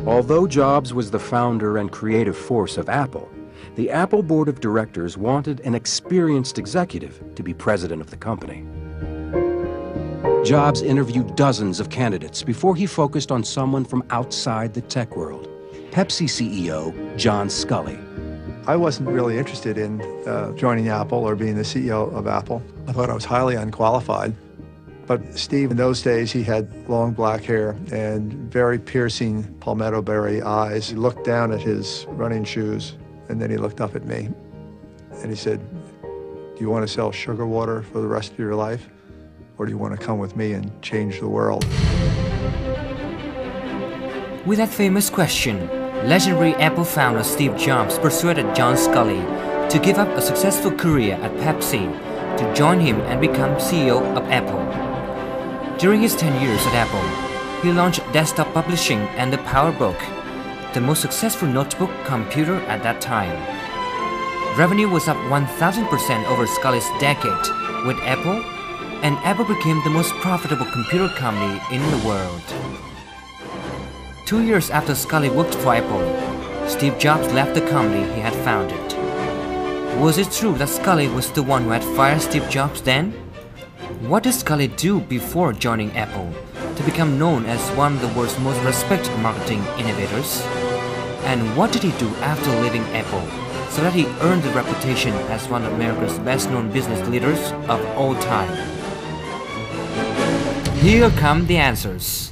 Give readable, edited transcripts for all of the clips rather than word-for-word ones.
Although Jobs was the founder and creative force of Apple, the Apple board of directors wanted an experienced executive to be president of the company. Jobs interviewed dozens of candidates before he focused on someone from outside the tech world, Pepsi CEO John Sculley. I wasn't really interested in joining Apple or being the CEO of Apple. I thought I was highly unqualified. But Steve, in those days, he had long black hair and very piercing palmetto berry eyes. He looked down at his running shoes, and then he looked up at me. And he said, "Do you want to sell sugar water for the rest of your life? Or do you want to come with me and change the world?" With that famous question, legendary Apple founder Steve Jobs persuaded John Sculley to give up a successful career at Pepsi to join him and become CEO of Apple. During his 10 years at Apple, he launched desktop publishing and the PowerBook, the most successful notebook computer at that time. Revenue was up 1,000% over Sculley's decade with Apple, and Apple became the most profitable computer company in the world. 2 years after Sculley worked for Apple, Steve Jobs left the company he had founded. Was it true that Sculley was the one who had fired Steve Jobs then? What did Sculley do before joining Apple to become known as one of the world's most respected marketing innovators? And what did he do after leaving Apple so that he earned the reputation as one of America's best-known business leaders of all time? Here come the answers.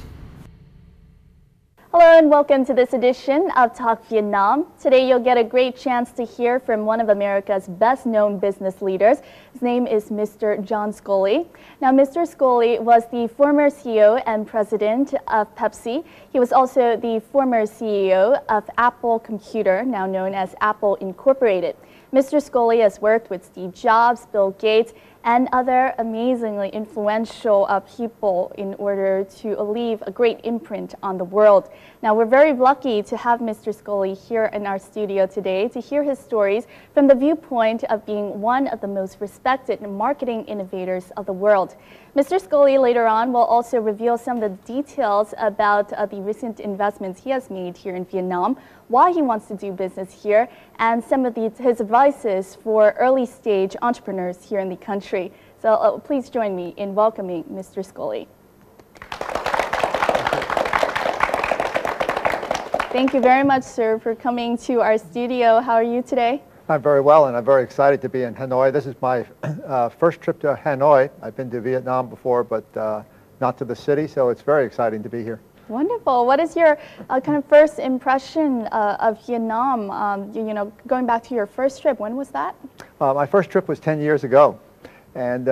Hello and welcome to this edition of Talk Vietnam. Today you'll get a great chance to hear from one of America's best-known business leaders. His name is Mr. John Sculley. Now, Mr. Sculley was the former CEO and president of Pepsi. He was also the former CEO of Apple Computer, now known as Apple Incorporated. Mr. Sculley has worked with Steve Jobs, Bill Gates, and other amazingly influential people in order to leave a great imprint on the world. Now, we're very lucky to have Mr. Sculley here in our studio today to hear his stories from the viewpoint of being one of the most respected marketing innovators of the world. Mr. Sculley later on will also reveal some of the details about the recent investments he has made here in Vietnam, why he wants to do business here, and some of his advices for early-stage entrepreneurs here in the country. So please join me in welcoming Mr. Sculley. Thank you very much, sir, for coming to our studio. How are you today? I'm very well, and I'm very excited to be in Hanoi. This is my first trip to Hanoi. I've been to Vietnam before, but not to the city, so it's very exciting to be here. Wonderful. What is your kind of first impression of Vietnam? You know, going back to your first trip, when was that? My first trip was 10 years ago, and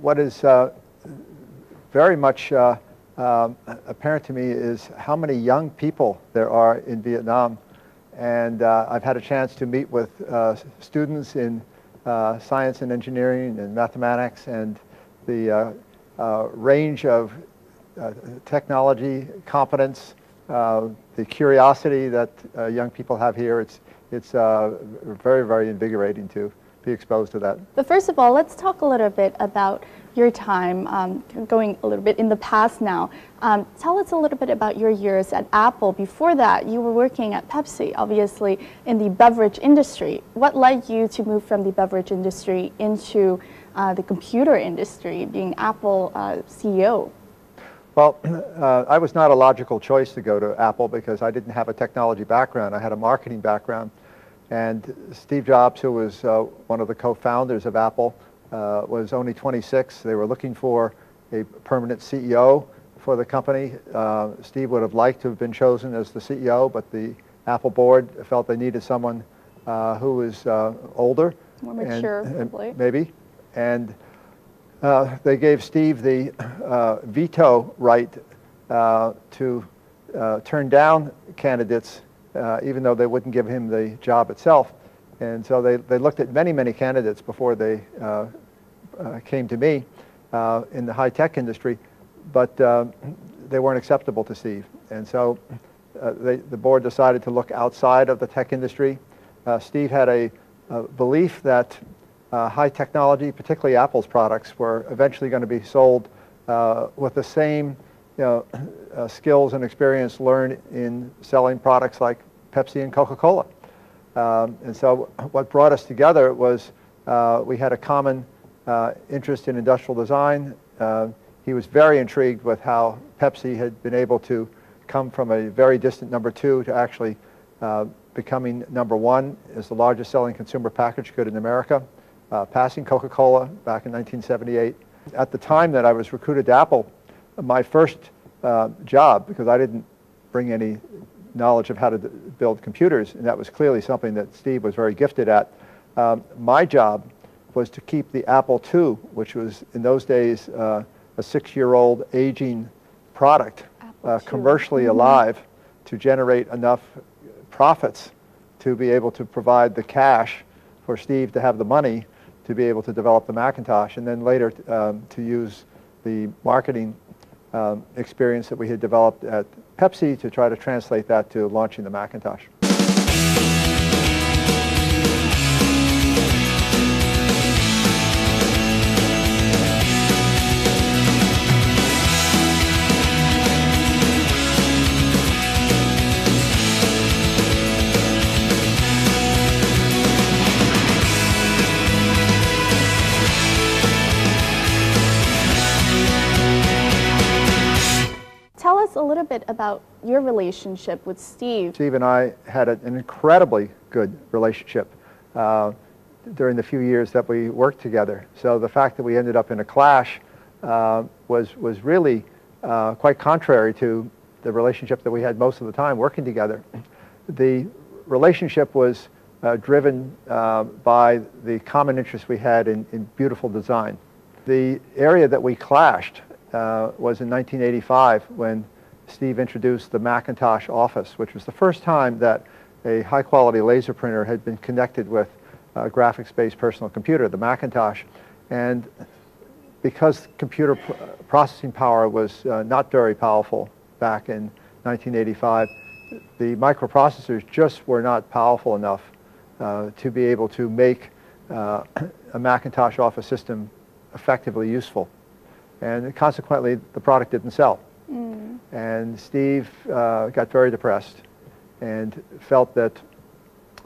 what is very much apparent to me is how many young people there are in Vietnam. And I've had a chance to meet with students in science and engineering and mathematics, and the range of technology, competence, the curiosity that young people have here. It's very, very invigorating to be exposed to that. But first of all, let's talk a little bit about your time, going a little bit in the past now. Tell us a little bit about your years at Apple. Before that, you were working at Pepsi, obviously in the beverage industry. What led you to move from the beverage industry into the computer industry, being Apple CEO? Well, I was not a logical choice to go to Apple because I didn't have a technology background. I had a marketing background. And Steve Jobs, who was one of the co-founders of Apple, was only 26. They were looking for a permanent CEO for the company. Steve would have liked to have been chosen as the CEO, but the Apple board felt they needed someone who was older. More mature, probably. Maybe. And they gave Steve the veto right to turn down candidates, even though they wouldn't give him the job itself. And so they looked at many, many candidates before they came to me in the high-tech industry, but they weren't acceptable to Steve. And so the board decided to look outside of the tech industry. Steve had a belief that high technology, particularly Apple's products, were eventually going to be sold with the same skills and experience learned in selling products like Pepsi and Coca-Cola. And so what brought us together was we had a common interest in industrial design. He was very intrigued with how Pepsi had been able to come from a very distant number 2 to actually becoming number 1 as the largest selling consumer packaged good in America, passing Coca-Cola back in 1978. At the time that I was recruited to Apple, my first job, because I didn't bring any knowledge of how to build computers, and that was clearly something that Steve was very gifted at, my job was to keep the Apple II, which was in those days a 6-year-old aging product, commercially alive, to generate enough profits to be able to provide the cash for Steve to have the money to be able to develop the Macintosh, and then later to use the marketing experience that we had developed at Pepsi to try to translate that to launching the Macintosh. Tell us a little bit about your relationship with Steve. Steve and I had an incredibly good relationship during the few years that we worked together. So the fact that we ended up in a clash was really quite contrary to the relationship that we had most of the time working together. The relationship was driven by the common interest we had in beautiful design. The area that we clashed was in 1985 when Steve introduced the Macintosh Office, which was the first time that a high-quality laser printer had been connected with a graphics-based personal computer, the Macintosh. And because computer processing power was not very powerful back in 1985, the microprocessors just were not powerful enough to be able to make a Macintosh Office system effectively useful. And consequently, the product didn't sell. And Steve got very depressed and felt that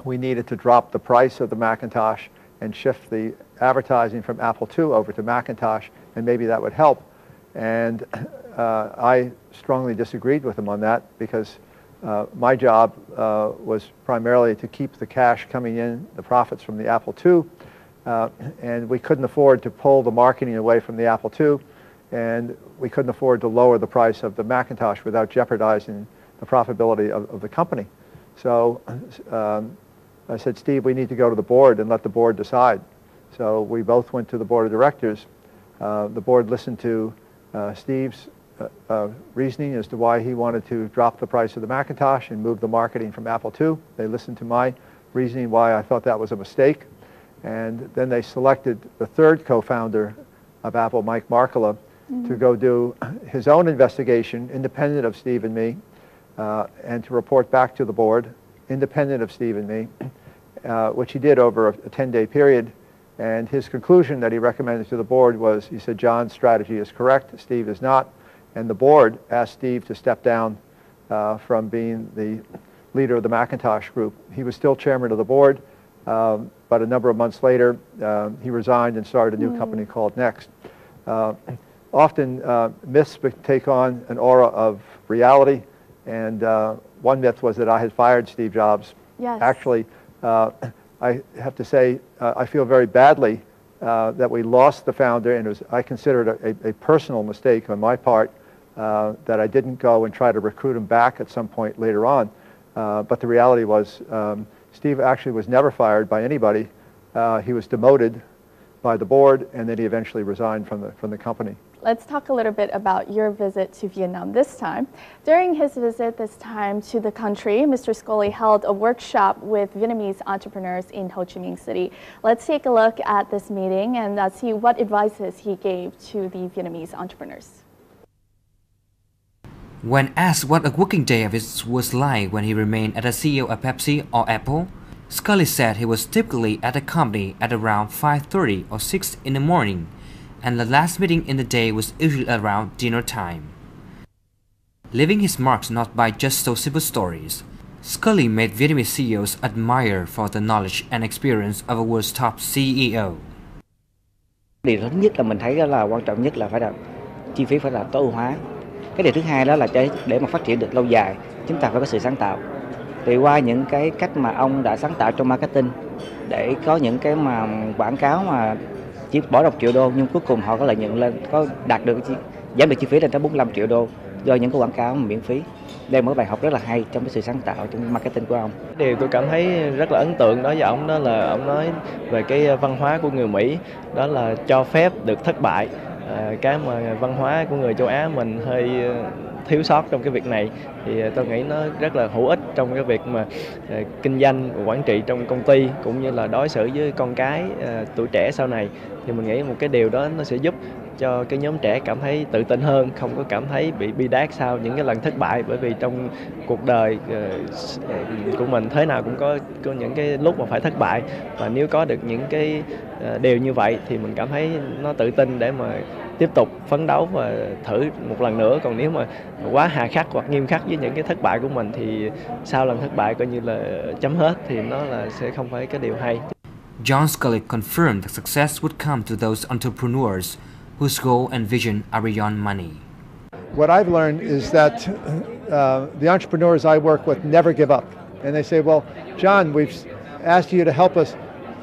we needed to drop the price of the Macintosh and shift the advertising from Apple II over to Macintosh, and maybe that would help. And I strongly disagreed with him on that, because my job was primarily to keep the cash coming in, the profits from the Apple II, and we couldn't afford to pull the marketing away from the Apple II, and we couldn't afford to lower the price of the Macintosh without jeopardizing the profitability of the company. So I said, Steve, we need to go to the board and let the board decide. So we both went to the board of directors. The board listened to Steve's reasoning as to why he wanted to drop the price of the Macintosh and move the marketing from Apple II. They listened to my reasoning why I thought that was a mistake. And then they selected the third co-founder of Apple, Mike Markkula, to go do his own investigation, independent of Steve and me, and to report back to the board, independent of Steve and me, which he did over a 10-day period. And his conclusion that he recommended to the board was, he said, John's strategy is correct, Steve is not. And the board asked Steve to step down from being the leader of the Macintosh group. He was still chairman of the board, but a number of months later, he resigned and started a new company called Next. Often myths take on an aura of reality, and one myth was that I had fired Steve Jobs. Yes. Actually, I have to say I feel very badly that we lost the founder, and I consider it a personal mistake on my part that I didn't go and try to recruit him back at some point later on. But the reality was Steve actually was never fired by anybody. He was demoted by the board, and then he eventually resigned from the company. Let's talk a little bit about your visit to Vietnam this time. During his visit this time to the country, Mr. Scully held a workshop with Vietnamese entrepreneurs in Ho Chi Minh City. Let's take a look at this meeting and see what advices he gave to the Vietnamese entrepreneurs. When asked what a working day of his was like when he remained as a CEO of Pepsi or Apple, Scully said he was typically at the company at around 5:30 or 6 in the morning, and the last meeting in the day was usually around dinner time. leaving his marks not by just so simple stories. Scully made Vietnamese CEOs admire for the knowledge and experience of a world's top CEO. Điều thứ nhất là mình thấy đó là quan trọng nhất là phải là chi phí phải là tối ưu hóa. Cái điều thứ hai đó là để mà phát triển được lâu dài, chúng ta phải có sự sáng tạo. Thì qua những cái cách mà ông đã sáng tạo trong marketing để có những cái mà quảng cáo mà chỉ bỏ 1 triệu đô nhưng cuối cùng họ có lợi nhuận lên, có đạt được giảm được chi phí lên tới 45 triệu đô do những cái quảng cáo miễn phí. Đây là một bài học rất là hay trong cái sự sáng tạo trong marketing của ông. Điều tôi cảm thấy rất là ấn tượng đối với ông đó là ông nói về cái văn hóa của người Mỹ, đó là cho phép được thất bại. Cái mà văn hóa của người châu Á mình hơi thiếu sót trong cái việc này, thì tôi nghĩ nó rất là hữu ích trong cái việc mà kinh doanh, quản trị trong công ty cũng như là đối xử với con cái tuổi trẻ sau này. Thì mình nghĩ một cái điều đó nó sẽ giúp cho cái nhóm trẻ cảm thấy tự tin hơn, không có cảm thấy bị bi đát sau những cái lần thất bại, bởi vì trong cuộc đời của mình thế nào cũng có những cái lúc mà phải thất bại, và nếu có được những cái điều như vậy thì mình cảm thấy nó tự tin để mà tiếp tục phấn đấu và thử một lần nữa. Còn nếu mà quá hà khắc hoặc nghiêm khắc với những cái thất bại của mình thì sau lần thất bại coi như là chấm hết, thì nó là sẽ không phải cái điều hay. John Scully confirmed that success would come to those entrepreneurs whose goal and vision are beyond money. What I've learned is that the entrepreneurs I work with never give up. And they say, well, John, we've asked you to help us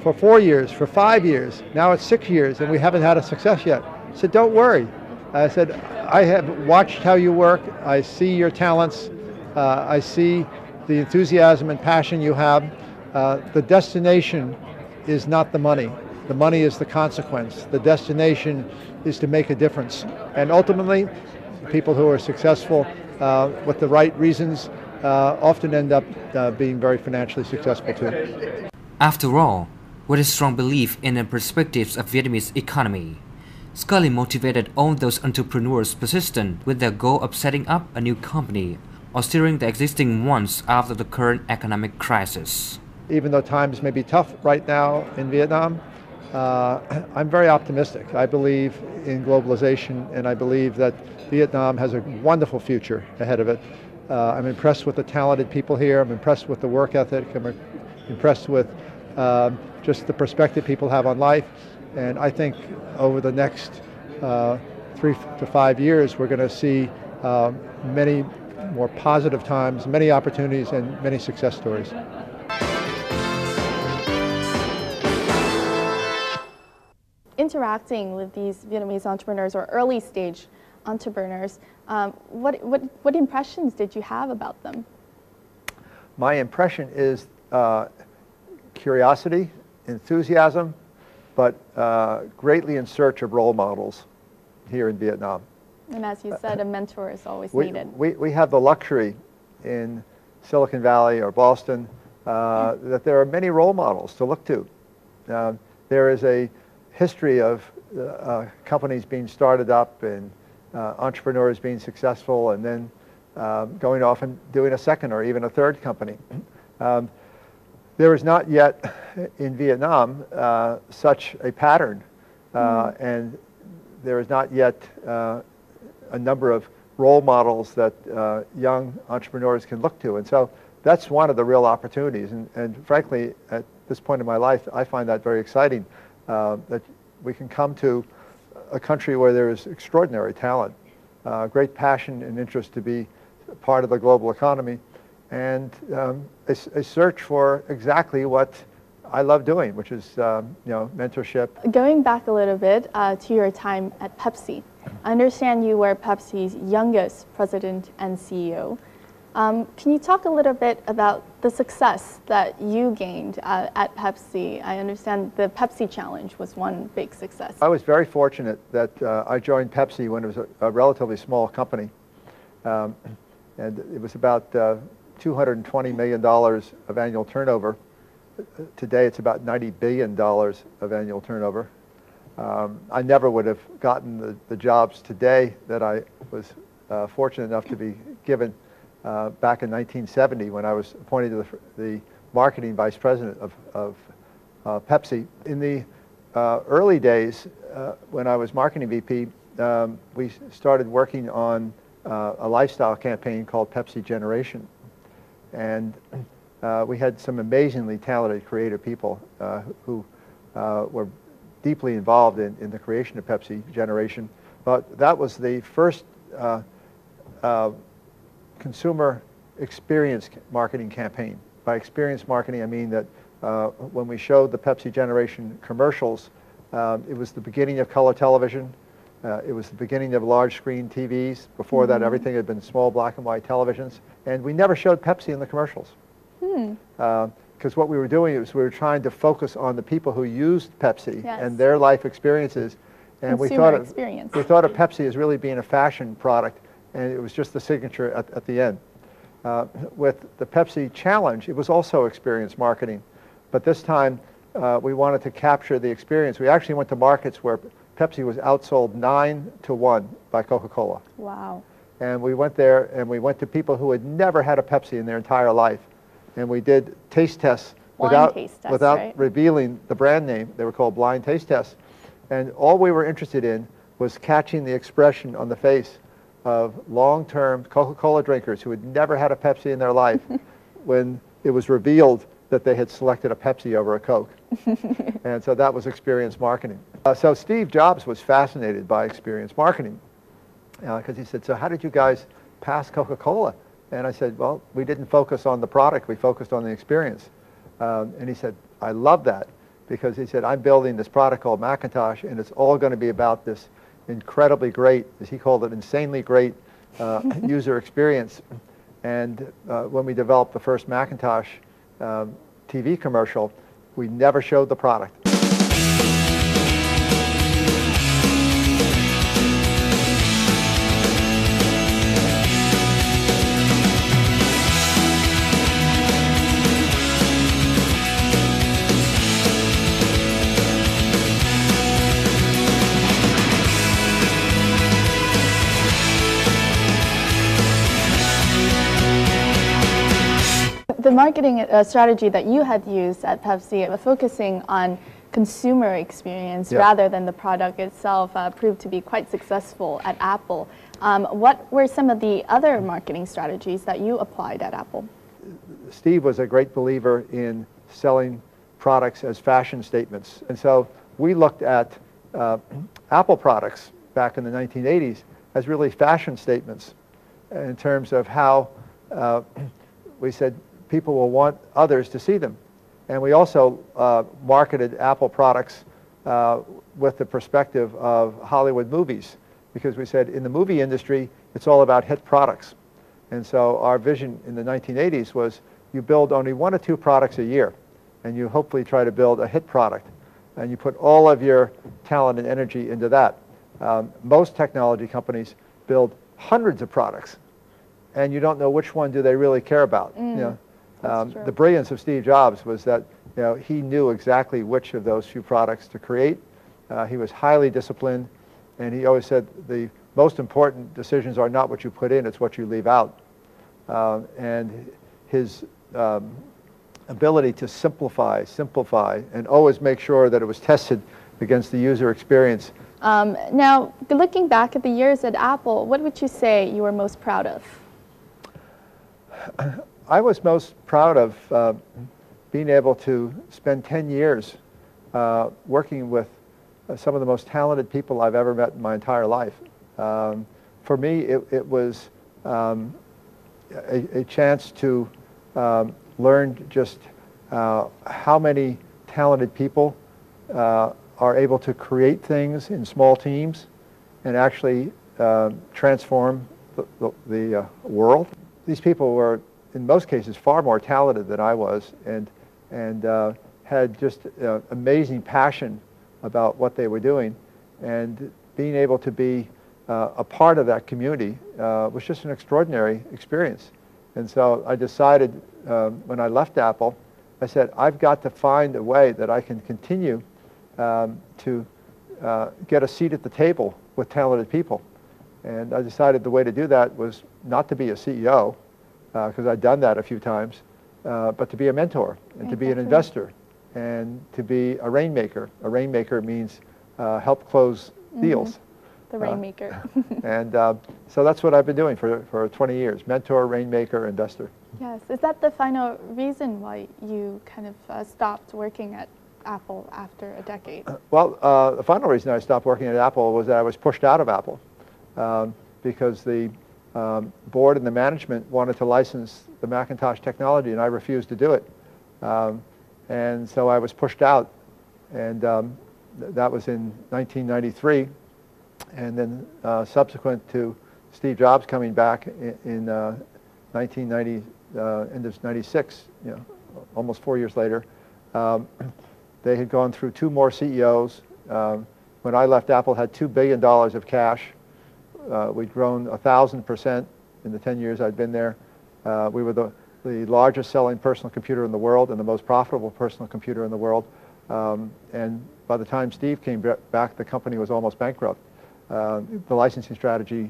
for 4 years, for 5 years, now it's 6 years, and we haven't had a success yet. I said, don't worry. I said, I have watched how you work. I see your talents. I see the enthusiasm and passion you have. The destination is not the money. The money is the consequence. The destination is to make a difference. And ultimately, people who are successful with the right reasons often end up being very financially successful too. After all, with his strong belief in the perspectives of Vietnamese economy, Scully motivated all those entrepreneurs persistent with their goal of setting up a new company or steering the existing ones after the current economic crisis. Even though times may be tough right now in Vietnam, I'm very optimistic. I believe in globalization, and I believe that Vietnam has a wonderful future ahead of it. I'm impressed with the talented people here. I'm impressed with the work ethic. I'm impressed with just the perspective people have on life. And I think over the next 3 to 5 years, we're going to see many more positive times, many opportunities, and many success stories. Interacting with these Vietnamese entrepreneurs or early stage entrepreneurs, what impressions did you have about them? My impression is curiosity, enthusiasm, but greatly in search of role models here in Vietnam. And as you said, a mentor is always needed. We have the luxury in Silicon Valley or Boston that there are many role models to look to. There is a history of companies being started up and entrepreneurs being successful and then going off and doing a second or even a third company. There is not yet in Vietnam such a pattern, and there is not yet a number of role models that young entrepreneurs can look to. And so that's one of the real opportunities. And frankly, at this point in my life, I find that very exciting, that we can come to a country where there is extraordinary talent, great passion and interest to be part of the global economy, and a search for exactly what I love doing, which is mentorship. Going back a little bit to your time at Pepsi, I understand you were Pepsi's youngest president and CEO. Can you talk a little bit about the success that you gained at Pepsi? I understand the Pepsi Challenge was one big success. I was very fortunate that I joined Pepsi when it was a relatively small company. And it was about $220 million of annual turnover. Today it's about $90 billion of annual turnover. I never would have gotten the jobs today that I was fortunate enough to be given back in 1970 when I was appointed to the marketing vice president of Pepsi. In the early days when I was marketing VP, we started working on a lifestyle campaign called Pepsi Generation. And we had some amazingly talented creative people who were deeply involved in the creation of Pepsi Generation. But that was the first consumer experience marketing campaign. By experience marketing, I mean that when we showed the Pepsi Generation commercials, it was the beginning of color television. It was the beginning of large screen TVs. Before that, everything had been small black and white televisions. And we never showed Pepsi in the commercials. Because what we were doing was we were trying to focus on the people who used Pepsi and their life experiences. And we thought of Pepsi as really being a fashion product, and it was just the signature at the end. With the Pepsi Challenge, it was also experience marketing. But this time, we wanted to capture the experience. We actually went to markets where Pepsi was outsold 9-1 by Coca-Cola. Wow. And we went there, and we went to people who had never had a Pepsi in their entire life. And we did taste tests without revealing the brand name. They were called blind taste tests. And all we were interested in was catching the expression on the face of long-term Coca-Cola drinkers who had never had a Pepsi in their life when it was revealed that they had selected a Pepsi over a Coke. And so that was experience marketing. So Steve Jobs was fascinated by experience marketing because he said, so how did you guys pass Coca-Cola? And I said, well, we didn't focus on the product, we focused on the experience. And he said, I love that, because he said, I'm building this product called Macintosh, and it's all going to be about this incredibly great, as he called it, insanely great user experience. And when we developed the first Macintosh TV commercial, we never showed the product. The marketing strategy that you had used at Pepsi, focusing on consumer experience rather than the product itself, proved to be quite successful at Apple. What were some of the other marketing strategies that you applied at Apple? Steve was a great believer in selling products as fashion statements. And so we looked at Apple products back in the 1980s as really fashion statements in terms of how we said, people will want others to see them. And we also marketed Apple products with the perspective of Hollywood movies, because we said in the movie industry, it's all about hit products. And so our vision in the 1980s was you build only 1 or 2 products a year, and you hopefully try to build a hit product. And you put all of your talent and energy into that. Most technology companies build hundreds of products, and you don't know which one do they really care about. You know? The brilliance of Steve Jobs was that he knew exactly which of those few products to create. He was highly disciplined, and he always said the most important decisions are not what you put in, it's what you leave out. And his ability to simplify, and always make sure that it was tested against the user experience. Now, looking back at the years at Apple, what would you say you were most proud of? I was most proud of being able to spend 10 years working with some of the most talented people I've ever met in my entire life. For me, it was a chance to learn just how many talented people are able to create things in small teams and actually transform the world. These people were, in most cases, far more talented than I was, and had just amazing passion about what they were doing. And being able to be a part of that community was just an extraordinary experience. And so I decided when I left Apple, I said, I've got to find a way that I can continue to get a seat at the table with talented people. And I decided the way to do that was not to be a CEO, because I'd done that a few times, but to be a mentor, and to be an investor, and to be a rainmaker. A rainmaker means help close deals. The rainmaker. And so that's what I've been doing for 20 years, mentor, rainmaker, investor. Yes. Is that the final reason why you kind of stopped working at Apple after a decade? Well, the final reason I stopped working at Apple was that I was pushed out of Apple because the board and the management wanted to license the Macintosh technology, and I refused to do it. And so I was pushed out, and that was in 1993. And then subsequent to Steve Jobs coming back in 1990, end of 96, you know, almost 4 years later, they had gone through 2 more CEOs. When I left, Apple had $2 billion of cash. We'd grown 1,000% in the 10 years I'd been there. We were the largest selling personal computer in the world and the most profitable personal computer in the world. And by the time Steve came back, the company was almost bankrupt. The licensing strategy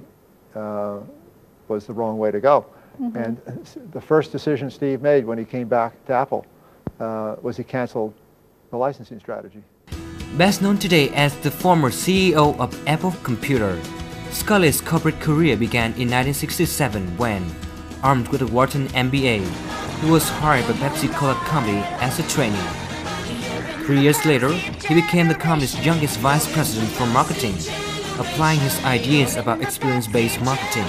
was the wrong way to go. Mm-hmm. And the first decision Steve made when he came back to Apple was he canceled the licensing strategy. Best known today as the former CEO of Apple Computer, Scully's corporate career began in 1967 when, armed with a Wharton MBA, he was hired by Pepsi-Cola Company as a trainee. 3 years later, he became the company's youngest vice president for marketing, applying his ideas about experience-based marketing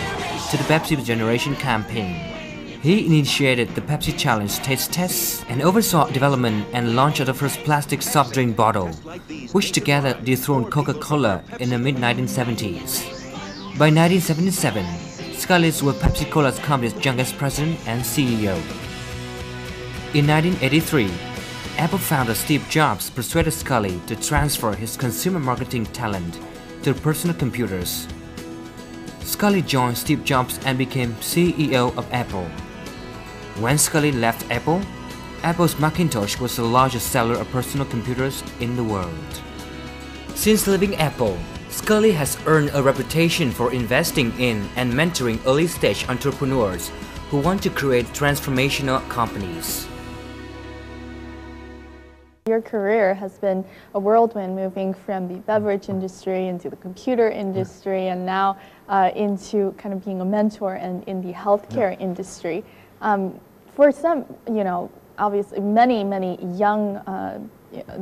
to the Pepsi Generation campaign. He initiated the Pepsi Challenge taste tests and oversaw development and launch of the first plastic soft drink bottle, which together dethroned Coca-Cola in the mid-1970s. By 1977, Scully was Pepsi-Cola company's youngest president and CEO. In 1983, Apple founder Steve Jobs persuaded Scully to transfer his consumer marketing talent to personal computers. Scully joined Steve Jobs and became CEO of Apple. When Scully left Apple, Apple's Macintosh was the largest seller of personal computers in the world. Since leaving Apple, Scully has earned a reputation for investing in and mentoring early-stage entrepreneurs who want to create transformational companies. Your career has been a whirlwind, moving from the beverage industry into the computer industry and now into kind of being a mentor and in the healthcare industry. For some, you know, obviously many young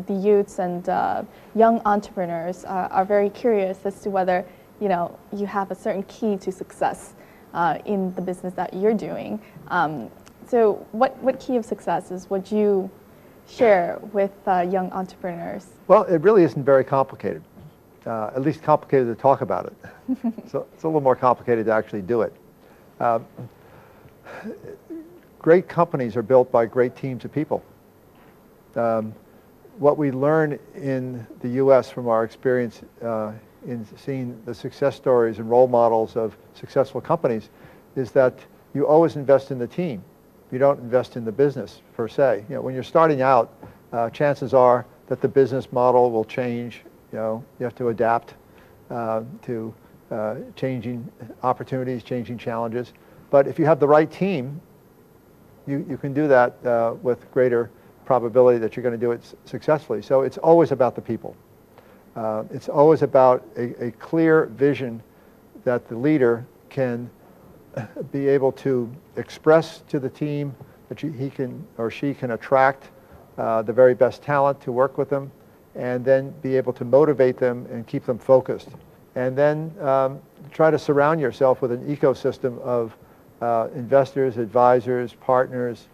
the youths and young entrepreneurs are very curious as to whether, you know, you have a certain key to success in the business that you're doing. So what key of successes would you share with young entrepreneurs? Well, it really isn't very complicated, at least complicated to talk about it. So it's a little more complicated to actually do it. Great companies are built by great teams of people. What we learn in the U.S. from our experience in seeing the success stories and role models of successful companies is that you always invest in the team. You don't invest in the business per se. You know, when you're starting out, chances are that the business model will change. You know, you have to adapt to changing opportunities, changing challenges. But if you have the right team, you can do that with greater probability that you're going to do it successfully. So it's always about the people. It's always about a clear vision that the leader can be able to express to the team, that he can or she can attract the very best talent to work with them, and then be able to motivate them and keep them focused. And then try to surround yourself with an ecosystem of investors, advisors, partners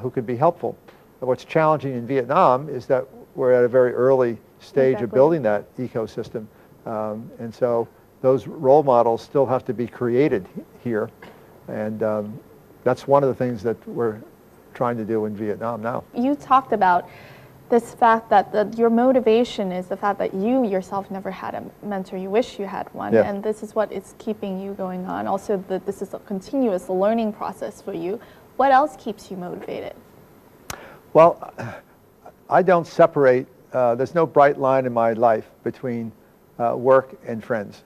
who could be helpful. What's challenging in Vietnam is that we're at a very early stage of building that ecosystem. And so those role models still have to be created here. And that's one of the things that we're trying to do in Vietnam now. You talked about this fact that your motivation is the fact that you yourself never had a mentor. You wish you had one, yeah. And this is what is keeping you going on. Also, this is a continuous learning process for you. What else keeps you motivated? Well, I don't separate, there's no bright line in my life between work and friends.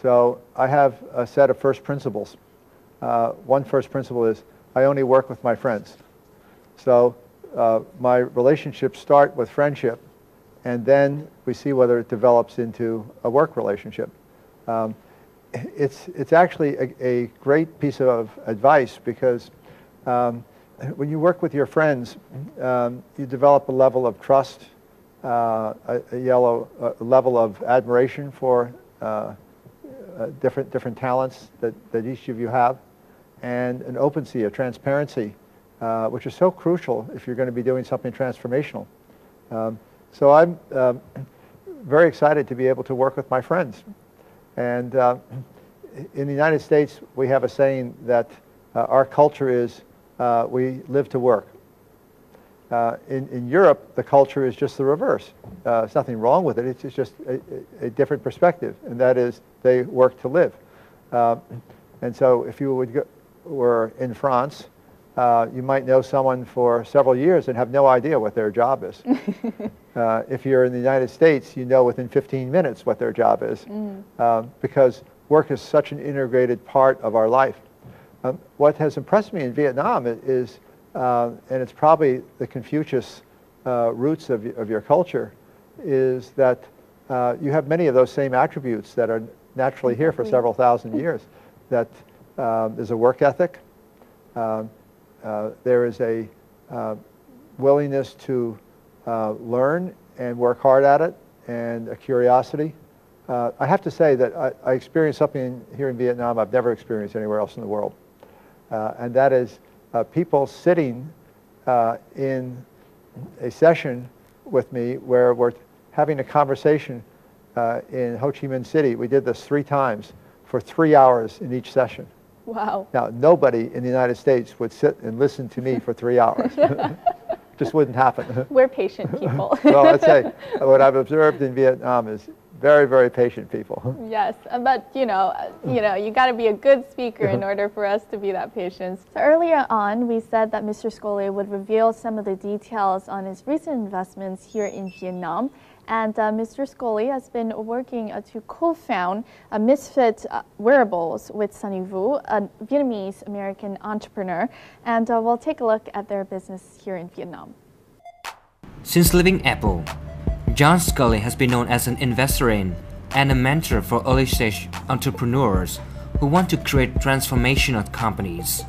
So I have a set of first principles. One first principle is I only work with my friends. So my relationships start with friendship, and then we see whether it develops into a work relationship. It's actually a great piece of advice because when you work with your friends, you develop a level of trust, a level of admiration for different talents that each of you have, and an openness, a transparency, which is so crucial if you're going to be doing something transformational. So I'm very excited to be able to work with my friends. And in the United States, we have a saying that our culture is we live to work. In Europe, the culture is just the reverse. There's nothing wrong with it. It's just a different perspective, and that is they work to live. And so if you were in France, you might know someone for several years and have no idea what their job is. If you're in the United States, you know within 15 minutes what their job is, because work is such an integrated part of our life. What has impressed me in Vietnam is, and it's probably the Confucius roots of your culture, is that you have many of those same attributes that are naturally here for several thousand years. That there's a work ethic, there is a willingness to learn and work hard at it, and a curiosity. I have to say that I experienced something here in Vietnam I've never experienced anywhere else in the world, and that is people sitting in a session with me where we're having a conversation in Ho Chi Minh City. We did this 3 times for 3 hours in each session. Wow. Now, nobody in the United States would sit and listen to me for 3 hours. Just wouldn't happen. We're patient people. Well, I'd say what I've observed in Vietnam is very, very patient people. Yes, but you got to be a good speaker in order for us to be that patient. So earlier on, we said that Mr. Scoley would reveal some of the details on his recent investments here in Vietnam. And Mr. Scoley has been working to co-found Misfit Wearables with Sunny Vu, a Vietnamese-American entrepreneur. And we'll take a look at their business here in Vietnam. Since leaving Apple, John Scoley has been known as an investor in and a mentor for early-stage entrepreneurs who want to create transformational companies.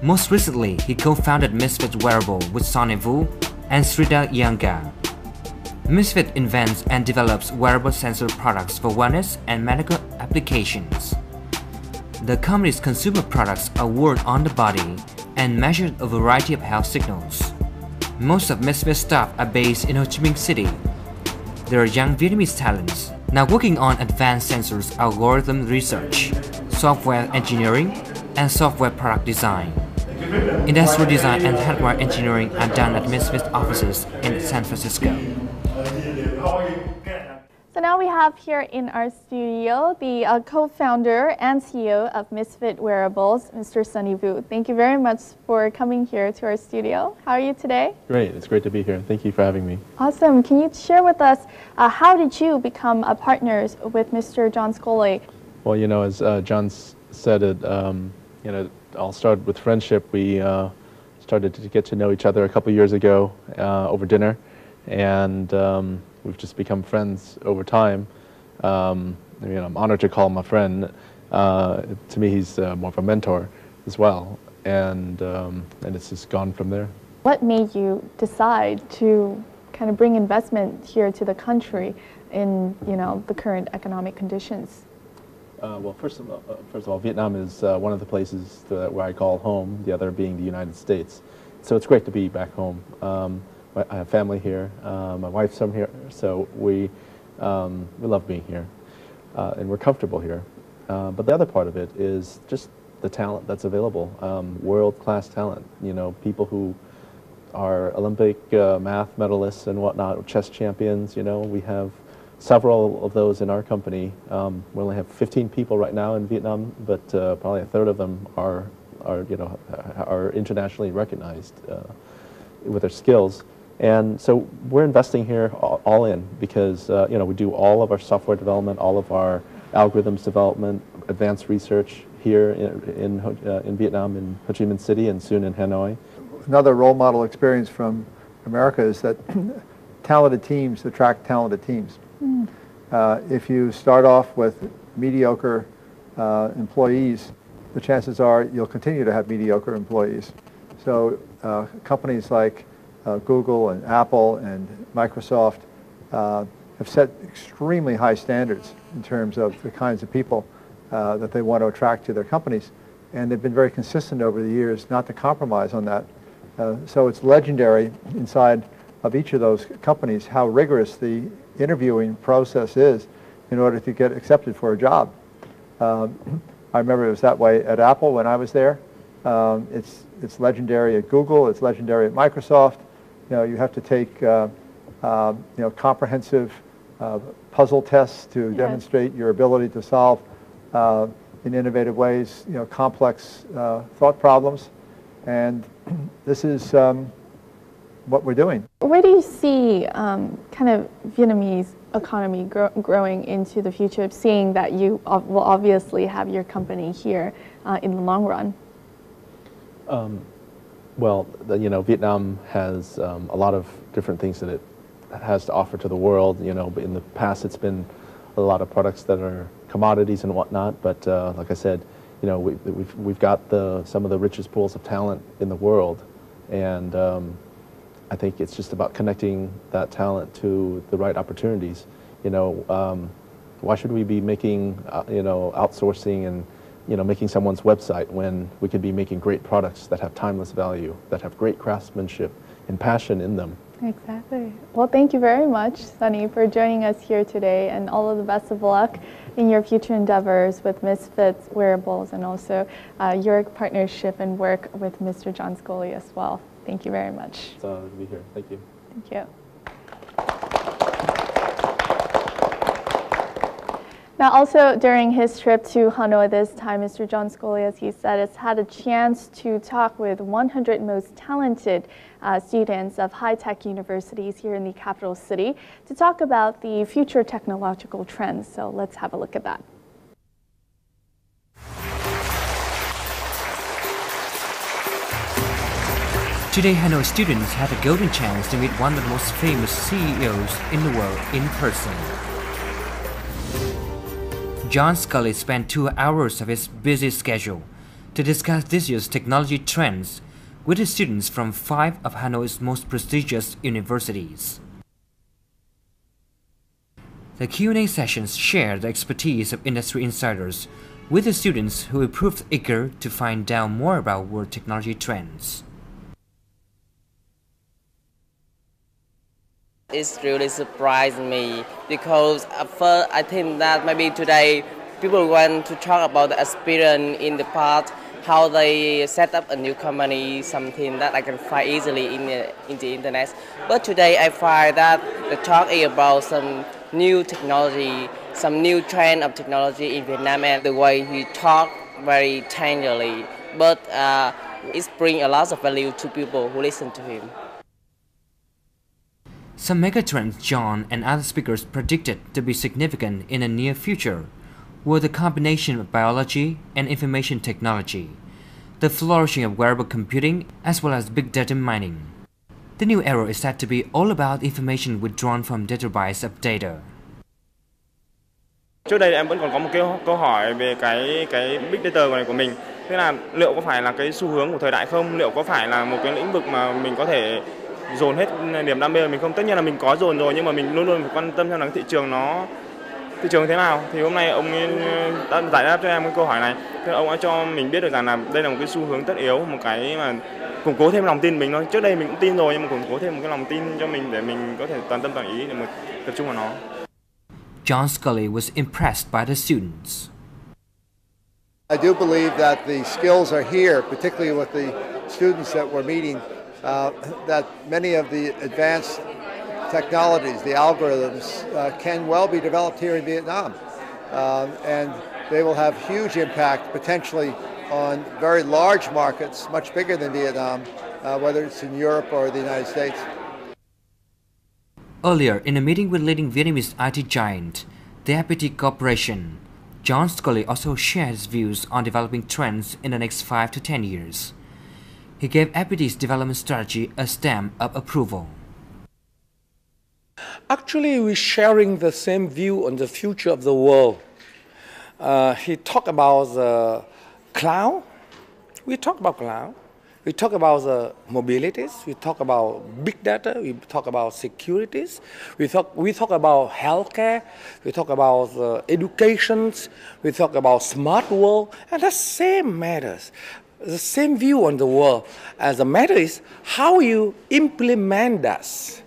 Most recently, he co-founded Misfit Wearable with Sunny Vu and Sridhar Yanga. Misfit invents and develops wearable sensor products for wellness and medical applications. The company's consumer products are worn on the body and measure a variety of health signals. Most of Misfit's staff are based in Ho Chi Minh City. There are young Vietnamese talents now working on advanced sensors, algorithm research, software engineering, and software product design. Industrial design and hardware engineering are done at Misfit's offices in San Francisco. So now we have here in our studio the co-founder and CEO of Misfit Wearables, Mr. Sunny Vu. Thank you very much for coming here to our studio. How are you today? Great. It's great to be here. Thank you for having me. Awesome. Can you share with us how did you become partners with Mr. John Scoley? Well, you know, as John said it, you know, I'll start with friendship. We started to get to know each other a couple years ago over dinner, and we've just become friends over time. I mean, I'm honored to call him a friend. To me, he's more of a mentor as well, and it's just gone from there. What made you decide to kind of bring investment here to the country in, you know, the current economic conditions? Well, first of all, Vietnam is one of the places where I call home, the other being the United States. So it's great to be back home. I have family here. My wife's from here, so we love being here, and we're comfortable here. But the other part of it is just the talent that's available, world-class talent. You know, people who are Olympic math medalists and whatnot, chess champions. You know, we have several of those in our company. We only have 15 people right now in Vietnam, but probably a third of them are internationally recognized with their skills. And so we're investing here all in because you know, we do all of our software development, all of our algorithms development, advanced research here in Vietnam, in Ho Chi Minh City, and soon in Hanoi. Another role model experience from America is that talented teams attract talented teams. If you start off with mediocre employees, the chances are you'll continue to have mediocre employees. So companies like Google and Apple and Microsoft have set extremely high standards in terms of the kinds of people that they want to attract to their companies. And they've been very consistent over the years not to compromise on that. So it's legendary inside of each of those companies how rigorous the interviewing process is in order to get accepted for a job. I remember it was that way at Apple when I was there. It's legendary at Google. It's legendary at Microsoft. You know, you have to take comprehensive puzzle tests to demonstrate your ability to solve in innovative ways, complex thought problems, and this is what we're doing. Where do you see kind of Vietnamese economy growing into the future, seeing that you will obviously have your company here in the long run? Well, Vietnam has a lot of different things that it has to offer to the world. But in the past, it's been a lot of products that are commodities and whatnot. But like I said, we've got some of the richest pools of talent in the world, and I think it's just about connecting that talent to the right opportunities. Why should we be making outsourcing and making someone's website when we could be making great products that have timeless value, that have great craftsmanship and passion in them? Exactly. Well, thank you very much, Sunny, for joining us here today, and all of the best of luck in your future endeavors with Misfits Wearables, and also your partnership and work with Mr. John Scully as well. Thank you very much. It's an honor to be here. Thank you. Thank you. Now, also during his trip to Hanoi this time, Mr. John Scully, as he said, has had a chance to talk with 100 most talented students of high-tech universities here in the capital city to talk about the future technological trends. So let's have a look at that. Today, Hanoi students had a golden chance to meet one of the most famous CEOs in the world in person. John Scully spent 2 hours of his busy schedule to discuss this year's technology trends with his students from 5 of Hanoi's most prestigious universities. The Q&A sessions share the expertise of industry insiders with the students who proved eager to find out more about world technology trends. It's really surprised me because at first I think that maybe today people want to talk about the experience in the past, how they set up a new company, something that I can find easily in the internet. But today I find that the talk is about some new technology, some new trend of technology in Vietnam, and the way he talk very tenderly, but it brings a lot of value to people who listen to him. Some megatrends John and other speakers predicted to be significant in the near future were the combination of biology and information technology, the flourishing of wearable computing, as well as big data mining. The new era is said to be all about information withdrawn from terabytes of data. Trước đây em vẫn còn có một cái câu hỏi về cái big data này của mình. Thế là liệu có phải là cái xu hướng của thời đại không? Liệu có phải là một cái lĩnh vực mà mình có thể dồn hết niềm đam mê của mình không? Tất nhiên là mình có dồn rồi, nhưng mà mình luôn luôn phải quan tâm xem là thị trường thế nào. Thì hôm nay ông ấy đã giải đáp cho em cái câu hỏi này. Thế ông đã cho mình biết được rằng là đây là một cái xu hướng tất yếu, một cái mà củng cố thêm lòng tin mình thôi. Trước đây mình cũng tin rồi, nhưng mà củng cố thêm một cái lòng tin cho mình để mình có thể toàn tâm toàn ý để mà tập trung vào nó. John Scully was impressed by the students. I do believe that the skills are here, particularly with the students that we're meeting, that many of the advanced technologies, the algorithms, can well be developed here in Vietnam. And they will have huge impact potentially on very large markets, much bigger than Vietnam, whether it's in Europe or the United States. Earlier, in a meeting with leading Vietnamese IT giant, the FPT Corporation, John Scully also shared his views on developing trends in the next 5 to 10 years. He gave FPT's development strategy a stamp of approval. Actually, we're sharing the same view on the future of the world. He talked about the cloud. We talk about cloud. We talk about the mobilities. We talk about big data. We talk about securities. We talk about healthcare. We talk about education. We talk about smart world. And the same matters. The same view on the world. As the matter is how you implement that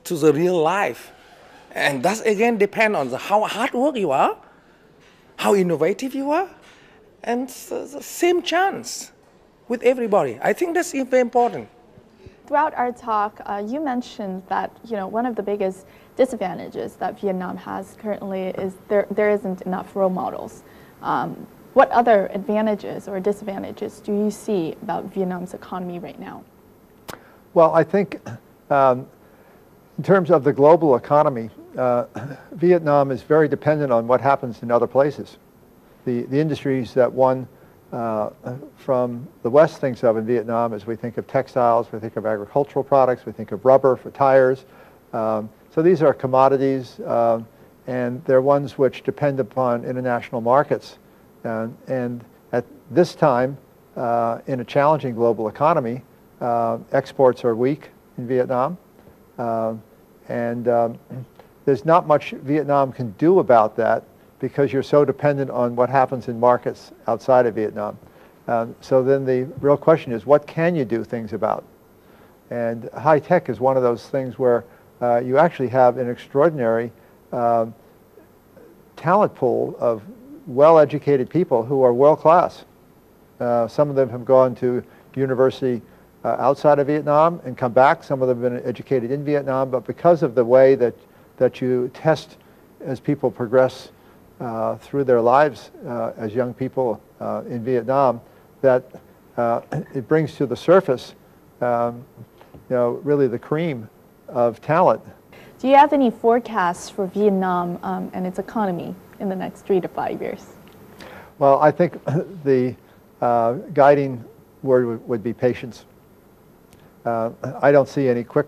to the real life. And that again depends on how hard work you are, how innovative you are, and the same chance with everybody. I think that's very important. Throughout our talk, you mentioned that one of the biggest disadvantages that Vietnam has currently is there isn't enough role models. What other advantages or disadvantages do you see about Vietnam's economy right now? Well, I think in terms of the global economy, Vietnam is very dependent on what happens in other places. The industries that one from the West thinks of in Vietnam as we think of textiles, we think of agricultural products, we think of rubber for tires. So these are commodities and they're ones which depend upon international markets. And at this time, in a challenging global economy, exports are weak in Vietnam. There's not much Vietnam can do about that because you're so dependent on what happens in markets outside of Vietnam. So then the real question is, what can you do things about? And high tech is one of those things where you actually have an extraordinary talent pool of well-educated people who are world-class. Some of them have gone to university outside of Vietnam and come back. Some of them have been educated in Vietnam, but because of the way that you test as people progress through their lives as young people in Vietnam, that it brings to the surface, really the cream of talent. Do you have any forecasts for Vietnam and its economy in the next 3 to 5 years? Well, I think the guiding word would be patience. I don't see any quick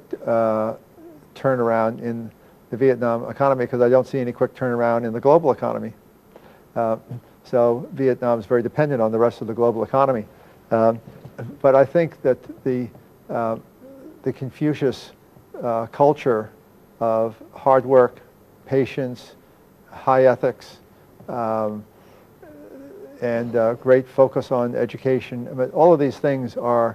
turnaround in the Vietnam economy because I don't see any quick turnaround in the global economy. So Vietnam is very dependent on the rest of the global economy. But I think that the Confucius culture of hard work, patience, high ethics, and great focus on education, I mean, all of these things are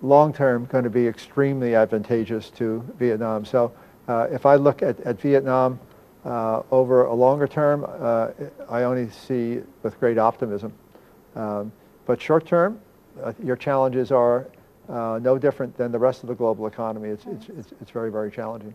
long-term going to be extremely advantageous to Vietnam. So if I look at Vietnam over a longer term, I only see with great optimism. But short term, your challenges are no different than the rest of the global economy. It's very, very challenging.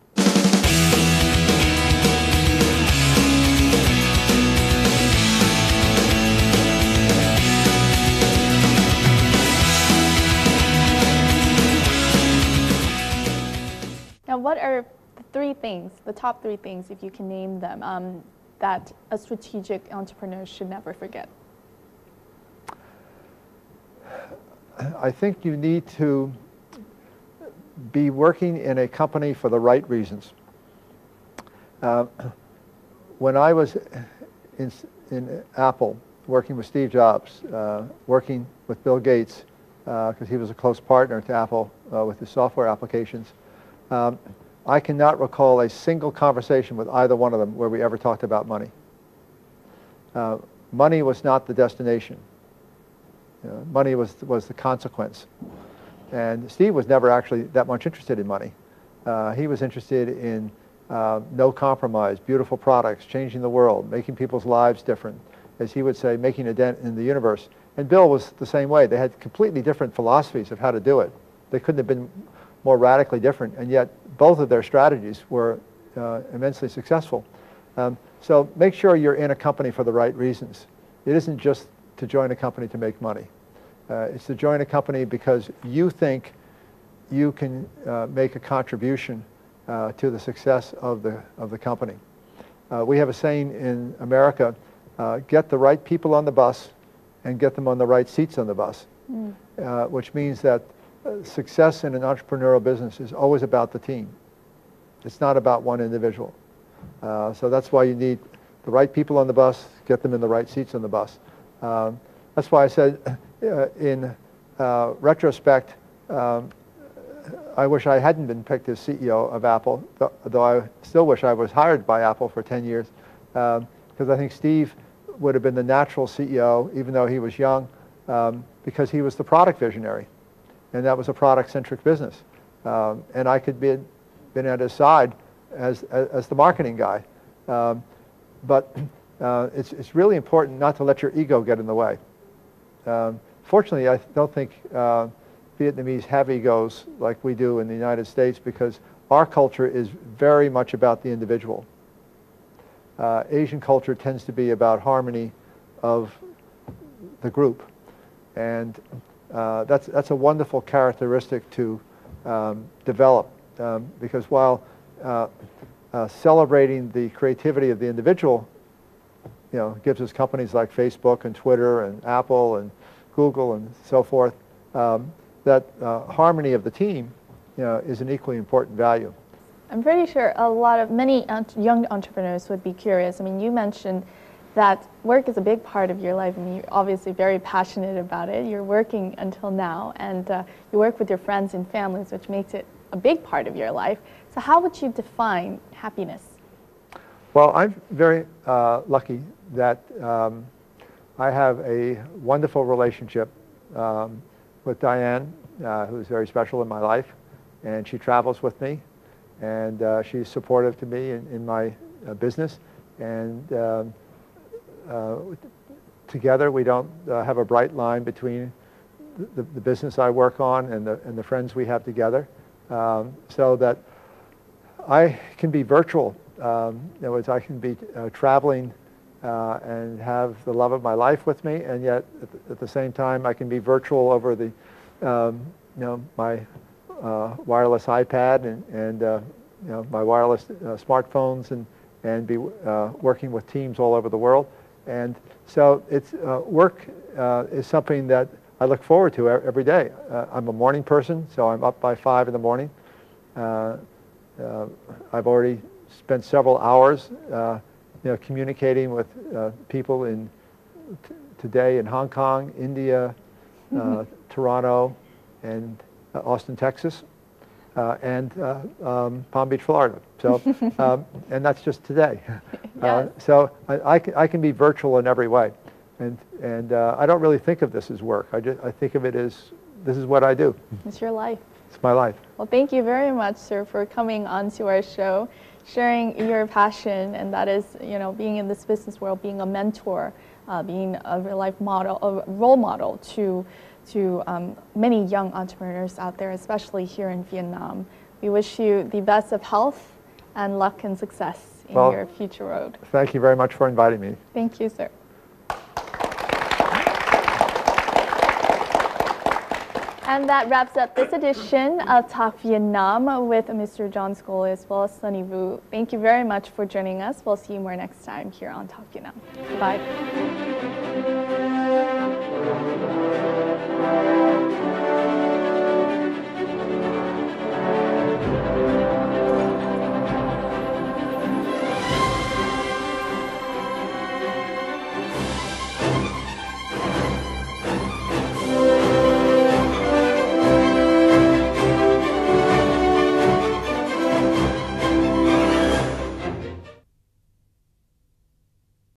Now, what are the top three things, if you can name them, that a strategic entrepreneur should never forget? I think you need to be working in a company for the right reasons. When I was in Apple, working with Steve Jobs, working with Bill Gates, because he was a close partner to Apple with his software applications, I cannot recall a single conversation with either one of them where we ever talked about money. Money was not the destination. Money was the consequence. And Steve was never actually that much interested in money. He was interested in no compromise, beautiful products, changing the world, making people's lives different, as he would say, making a dent in the universe. And Bill was the same way. They had completely different philosophies of how to do it. They couldn't have been more radically different, and yet both of their strategies were immensely successful. So make sure you're in a company for the right reasons. It isn't just to join a company to make money. It's to join a company because you think you can make a contribution to the success of the company. We have a saying in America, get the right people on the bus and get them on the right seats on the bus, which means that success in an entrepreneurial business is always about the team. It's not about one individual. So that's why you need the right people on the bus, get them in the right seats on the bus. That's why I said in retrospect, I wish I hadn't been picked as CEO of Apple, though I still wish I was hired by Apple for 10 years, because I think Steve would have been the natural CEO, even though he was young, because he was the product visionary, and that was a product-centric business. And I could been at his side as the marketing guy. But it's really important not to let your ego get in the way. Fortunately, I don't think Vietnamese have egos like we do in the United States, because our culture is very much about the individual. Asian culture tends to be about harmony of the group, and that's a wonderful characteristic to develop, because while celebrating the creativity of the individual, gives us companies like Facebook and Twitter and Apple and Google and so forth, that harmony of the team, is an equally important value. I'm pretty sure many young entrepreneurs would be curious. I mean, you mentioned that work is a big part of your life. I mean, you're obviously very passionate about it. You're working until now, and you work with your friends and families, which makes it a big part of your life. So how would you define happiness? Well, I'm very lucky that I have a wonderful relationship with Diane, who's very special in my life, and she travels with me, and she's supportive to me in my business, and together we don't have a bright line between the business I work on and the friends we have together, so that I can be virtual. In other words, I can be traveling and have the love of my life with me, and yet at the same time I can be virtual over the my wireless iPad and my wireless smartphones, and be working with teams all over the world. And so it's work is something that I look forward to every day. I'm a morning person, so I'm up by 5 in the morning. I've already spent several hours communicating with people today in Hong Kong, India, Toronto, and Austin, Texas, and Palm Beach, Florida. So, and that's just today. Yes. So I can be virtual in every way, and I don't really think of this as work. I think of it as this is what I do. It's your life. It's my life. Well, thank you very much, sir, for coming onto our show, sharing your passion, and that is, being in this business world, being a mentor, being a real life model, a role model to many young entrepreneurs out there, especially here in Vietnam. We wish you the best of health and luck and success in your future road. Thank you very much for inviting me. Thank you, sir. And that wraps up this edition of Talk Vietnam with Mr. John Scoley as well as Sunny Vu. Thank you very much for joining us. We'll see you more next time here on Talk Vietnam. Goodbye.